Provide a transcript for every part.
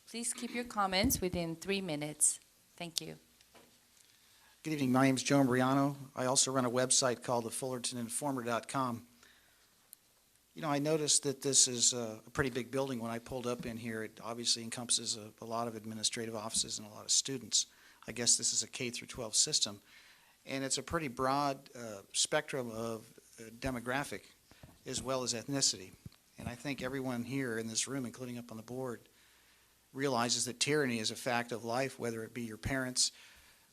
Please keep your comments within 3 minutes. Thank you. Good evening. My name is Joe Imbriano. I also run a website called thefullertoninformer.com. You know, I noticed that this is a pretty big building. When I pulled up in here, it obviously encompasses a lot of administrative offices and a lot of students. I guess this is a K through 12 system. And it's a pretty broad spectrum of demographic as well as ethnicity. And I think everyone here in this room, including up on the board, realizes that tyranny is a fact of life, whether it be your parents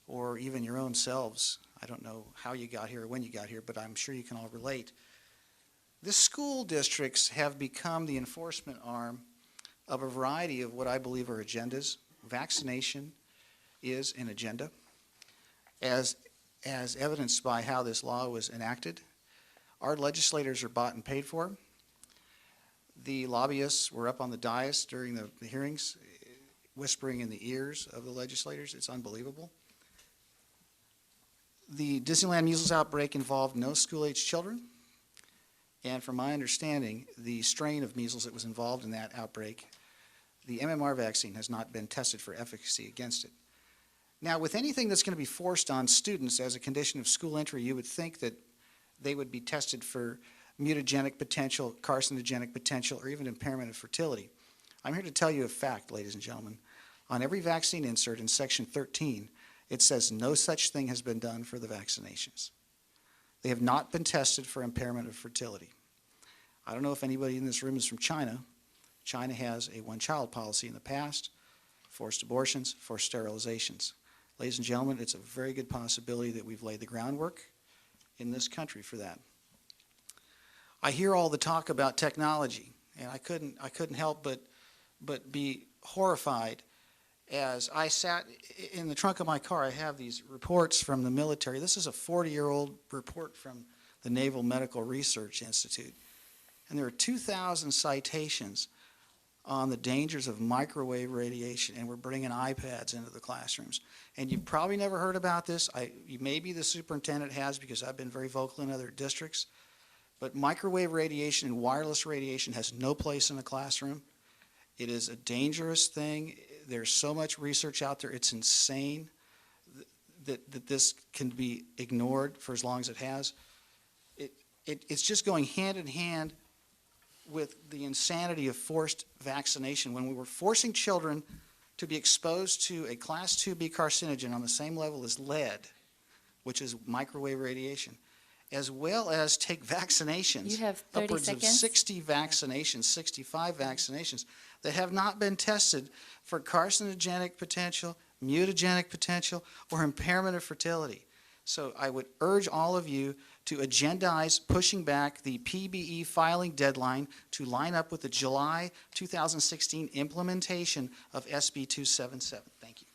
or even your own selves. I don't know how you got here or when you got here, but I'm sure you can all relate. The school districts have become the enforcement arm of a variety of what I believe are agendas. Vaccination is an agenda, as evidenced by how this law was enacted. Our legislators are bought and paid for. The lobbyists were up on the dais during the hearings, whispering in the ears of the legislators. It's unbelievable. The Disneyland measles outbreak involved no school-age children, and from my understanding, the strain of measles that was involved in that outbreak, the MMR vaccine has not been tested for efficacy against it. Now, with anything that's going to be forced on students as a condition of school entry, you would think that they would be tested for mutagenic potential, carcinogenic potential, or even impairment of fertility. I'm here to tell you a fact, ladies and gentlemen. On every vaccine insert in Section 13, it says no such thing has been done for the vaccinations. They have not been tested for impairment of fertility. I don't know if anybody in this room is from China. China has a one-child policy in the past, forced abortions, forced sterilizations. Ladies and gentlemen, it's a very good possibility that we've laid the groundwork in this country for that. I hear all the talk about technology, and I couldn't help but be horrified as I sat in the trunk of my car. I have these reports from the military. This is a 40-year-old report from the Naval Medical Research Institute, and there are 2,000 citations on the dangers of microwave radiation, and we're bringing iPads into the classrooms. And you've probably never heard about this. Maybe the superintendent has, because I've been very vocal in other districts. But microwave radiation and wireless radiation has no place in the classroom. It is a dangerous thing. There's so much research out there. It's insane that this can be ignored for as long as it has. It's just going hand in hand with the insanity of forced vaccination. When we were forcing children to be exposed to a Class 2B carcinogen on the same level as lead, which is microwave radiation, as well as take vaccinations, You have 30 upwards seconds. of 60 vaccinations, 65 vaccinations, that have not been tested for carcinogenic potential, mutagenic potential, or impairment of fertility. So I would urge all of you to agendize pushing back the PBE filing deadline to line up with the July 2016 implementation of SB 277. Thank you.